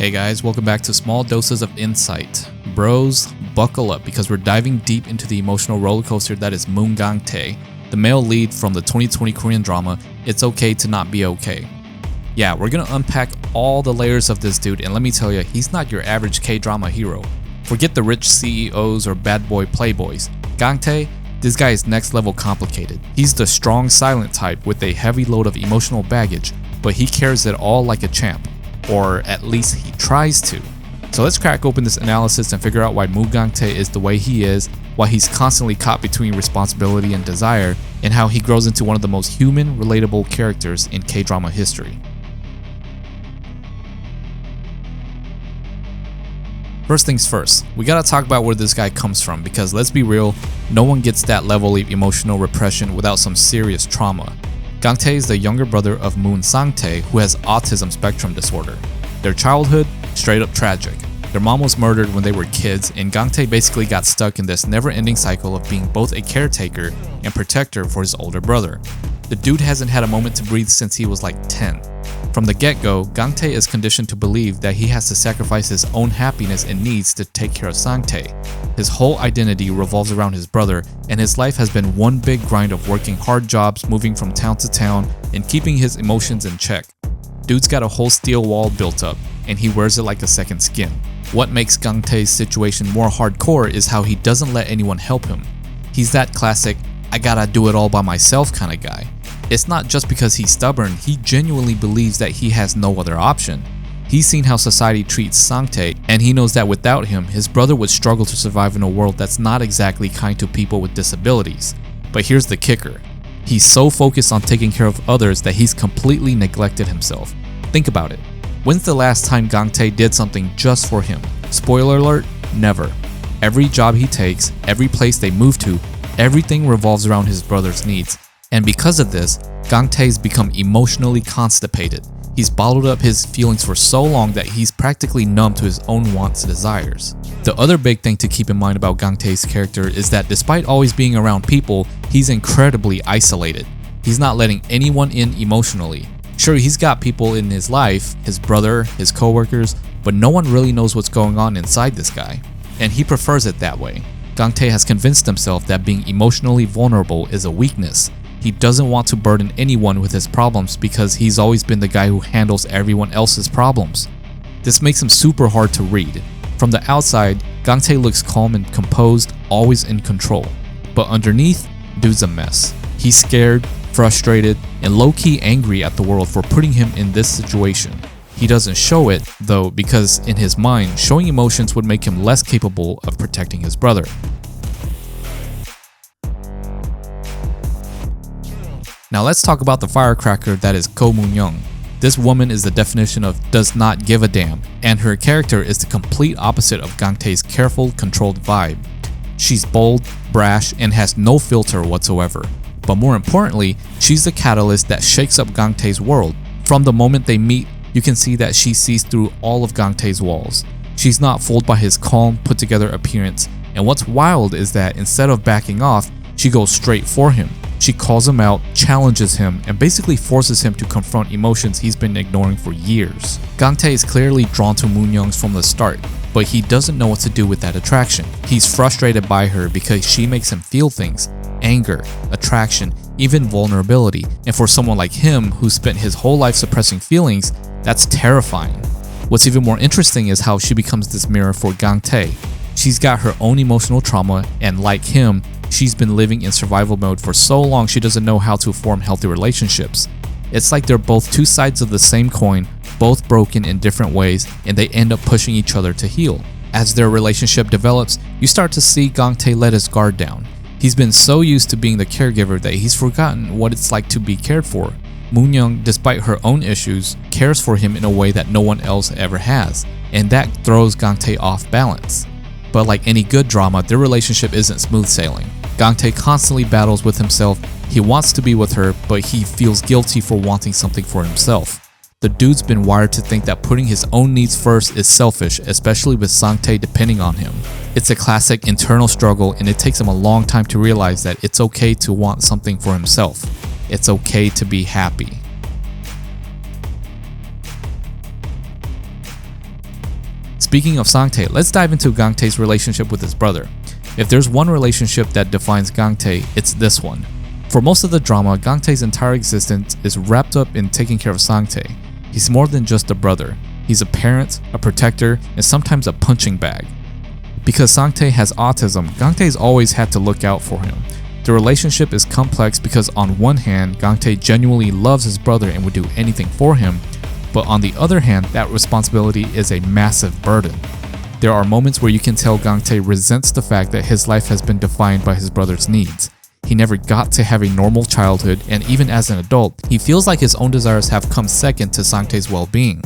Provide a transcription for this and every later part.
Hey guys, welcome back to Small Doses of Insight. Bros, buckle up because we're diving deep into the emotional roller coaster that is Moon Gang Tae, the male lead from the 2020 Korean drama It's Okay to Not Be Okay. Yeah, we're gonna unpack all the layers of this dude, and let me tell you, he's not your average K-drama hero. Forget the rich CEOs or bad boy playboys. Gang Tae, this guy is next level complicated. He's the strong silent type with a heavy load of emotional baggage, but he carries it all like a champ. Or at least he tries to. So let's crack open this analysis and figure out why Moon Gang Tae is the way he is, why he's constantly caught between responsibility and desire, and how he grows into one of the most human, relatable characters in K-drama history. First things first, we gotta talk about where this guy comes from because let's be real, no one gets that level of emotional repression without some serious trauma. Gang Tae is the younger brother of Moon Sang-tae, who has autism spectrum disorder. Their childhood, straight up tragic. Their mom was murdered when they were kids, and Gang Tae basically got stuck in this never-ending cycle of being both a caretaker and protector for his older brother. The dude hasn't had a moment to breathe since he was like 10. From the get-go, Gang Tae is conditioned to believe that he has to sacrifice his own happiness and needs to take care of Sang-tae. His whole identity revolves around his brother, and his life has been one big grind of working hard jobs, moving from town to town, and keeping his emotions in check. Dude's got a whole steel wall built up, and he wears it like a second skin. What makes Gang Tae's situation more hardcore is how he doesn't let anyone help him. He's that classic, I gotta do it all by myself kind of guy. It's not just because he's stubborn, he genuinely believes that he has no other option. He's seen how society treats Sang-tae, and he knows that without him, his brother would struggle to survive in a world that's not exactly kind to people with disabilities. But here's the kicker. He's so focused on taking care of others that he's completely neglected himself. Think about it. When's the last time Gang Tae did something just for him? Spoiler alert, never. Every job he takes, every place they move to, everything revolves around his brother's needs. And because of this, Gang Tae's become emotionally constipated. He's bottled up his feelings for so long that he's practically numb to his own wants and desires. The other big thing to keep in mind about Gang Tae's character is that despite always being around people, he's incredibly isolated. He's not letting anyone in emotionally. Sure, he's got people in his life, his brother, his coworkers, but no one really knows what's going on inside this guy. And he prefers it that way. Gang Tae has convinced himself that being emotionally vulnerable is a weakness. He doesn't want to burden anyone with his problems because he's always been the guy who handles everyone else's problems. This makes him super hard to read. From the outside, Gang Tae looks calm and composed, always in control. But underneath, dude's a mess. He's scared, frustrated, and low-key angry at the world for putting him in this situation. He doesn't show it, though, because in his mind, showing emotions would make him less capable of protecting his brother. Now let's talk about the firecracker that is Ko Mun-young. This woman is the definition of does not give a damn, and her character is the complete opposite of Gang Tae's careful, controlled vibe. She's bold, brash, and has no filter whatsoever. But more importantly, she's the catalyst that shakes up Gang Tae's world. From the moment they meet, you can see that she sees through all of Gang Tae's walls. She's not fooled by his calm, put-together appearance, and what's wild is that instead of backing off, she goes straight for him. She calls him out, challenges him, and basically forces him to confront emotions he's been ignoring for years. Gang Tae is clearly drawn to Mun-yeong from the start, but he doesn't know what to do with that attraction. He's frustrated by her because she makes him feel things: anger, attraction, even vulnerability. And for someone like him who spent his whole life suppressing feelings, that's terrifying. What's even more interesting is how she becomes this mirror for Gang Tae. She's got her own emotional trauma, and like him, she's been living in survival mode for so long she doesn't know how to form healthy relationships. It's like they're both two sides of the same coin, both broken in different ways, and they end up pushing each other to heal. As their relationship develops, you start to see Gang Tae let his guard down. He's been so used to being the caregiver that he's forgotten what it's like to be cared for. Mun-yeong, despite her own issues, cares for him in a way that no one else ever has, and that throws Gang Tae off balance. But like any good drama, their relationship isn't smooth sailing. Gang Tae constantly battles with himself. He wants to be with her, but he feels guilty for wanting something for himself. The dude's been wired to think that putting his own needs first is selfish, especially with Sang-tae depending on him. It's a classic internal struggle, and it takes him a long time to realize that it's okay to want something for himself. It's okay to be happy. Speaking of Sang Tae, let's dive into Gang Tae's relationship with his brother. If there's one relationship that defines Gang Tae, it's this one. For most of the drama, Gang Tae's entire existence is wrapped up in taking care of Sang Tae. He's more than just a brother. He's a parent, a protector, and sometimes a punching bag. Because Sang Tae has autism, Gang Tae's always had to look out for him. The relationship is complex because on one hand, Gang Tae genuinely loves his brother and would do anything for him, but on the other hand, that responsibility is a massive burden. There are moments where you can tell Gang Tae resents the fact that his life has been defined by his brother's needs. He never got to have a normal childhood, and even as an adult, he feels like his own desires have come second to Sang Tae's well-being.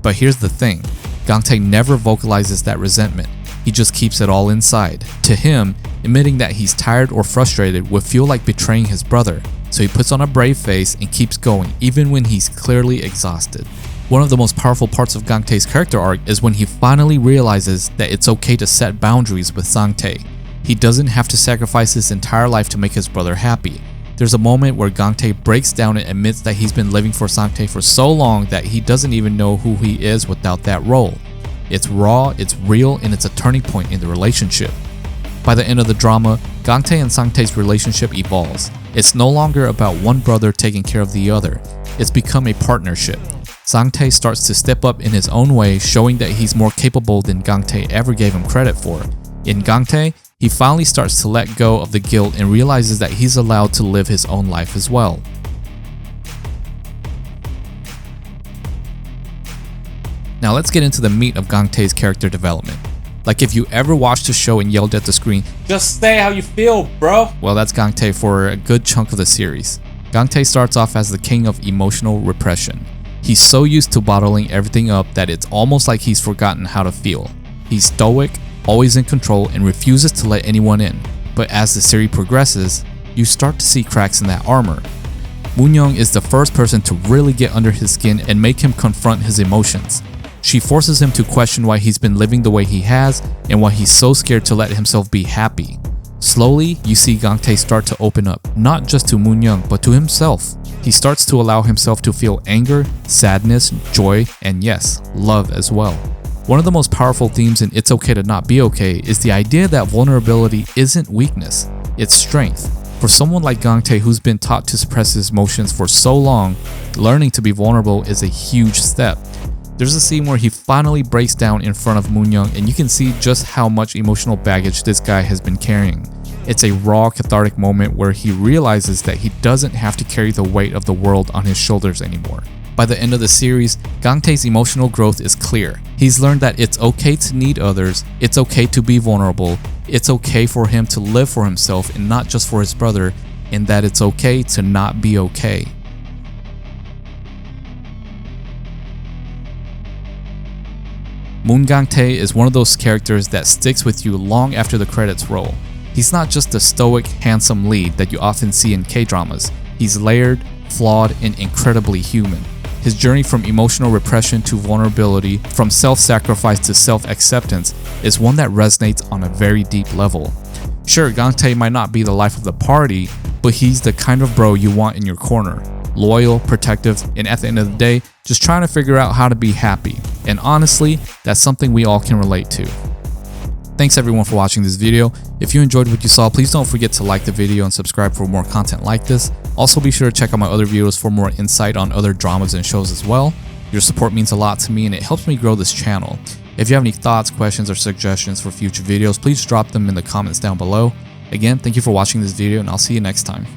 But here's the thing, Gang Tae never vocalizes that resentment. He just keeps it all inside. To him, admitting that he's tired or frustrated would feel like betraying his brother, so he puts on a brave face and keeps going even when he's clearly exhausted. One of the most powerful parts of Gang Tae's character arc is when he finally realizes that it's okay to set boundaries with Sang Tae. He doesn't have to sacrifice his entire life to make his brother happy. There's a moment where Gang Tae breaks down and admits that he's been living for Sang Tae for so long that he doesn't even know who he is without that role. It's raw, it's real, and it's a turning point in the relationship. By the end of the drama, Gang Tae and Sang Tae's relationship evolves. It's no longer about one brother taking care of the other. It's become a partnership. Sang Tae starts to step up in his own way, showing that he's more capable than Gang Tae ever gave him credit for. In Gang Tae, he finally starts to let go of the guilt and realizes that he's allowed to live his own life as well. Now let's get into the meat of Gang Tae's character development. Like if you ever watched the show and yelled at the screen, "Just say how you feel, bro!" Well, that's Gang Tae for a good chunk of the series. Gang Tae starts off as the king of emotional repression. He's so used to bottling everything up that it's almost like he's forgotten how to feel. He's stoic, always in control, and refuses to let anyone in. But as the series progresses, you start to see cracks in that armor. Mun-yeong is the first person to really get under his skin and make him confront his emotions. She forces him to question why he's been living the way he has and why he's so scared to let himself be happy. Slowly, you see Gang Tae start to open up, not just to Mun-yeong but to himself. He starts to allow himself to feel anger, sadness, joy, and yes, love as well. One of the most powerful themes in It's Okay to Not Be Okay is the idea that vulnerability isn't weakness, it's strength. For someone like Gang Tae who's been taught to suppress his emotions for so long, learning to be vulnerable is a huge step. There's a scene where he finally breaks down in front of Mun-yeong and you can see just how much emotional baggage this guy has been carrying. It's a raw, cathartic moment where he realizes that he doesn't have to carry the weight of the world on his shoulders anymore. By the end of the series, Gang Tae's emotional growth is clear. He's learned that it's okay to need others, it's okay to be vulnerable, it's okay for him to live for himself and not just for his brother, and that it's okay to not be okay. Moon Gang Tae is one of those characters that sticks with you long after the credits roll. He's not just the stoic, handsome lead that you often see in K-dramas. He's layered, flawed, and incredibly human. His journey from emotional repression to vulnerability, from self-sacrifice to self-acceptance, is one that resonates on a very deep level. Sure, Gang Tae might not be the life of the party, but he's the kind of bro you want in your corner. Loyal, protective, and at the end of the day, just trying to figure out how to be happy. And honestly, that's something we all can relate to. Thanks everyone for watching this video. If you enjoyed what you saw, please don't forget to like the video and subscribe for more content like this. Also be sure to check out my other videos for more insight on other dramas and shows as well. Your support means a lot to me and it helps me grow this channel. If you have any thoughts, questions, or suggestions for future videos, please drop them in the comments down below. Again, thank you for watching this video and I'll see you next time.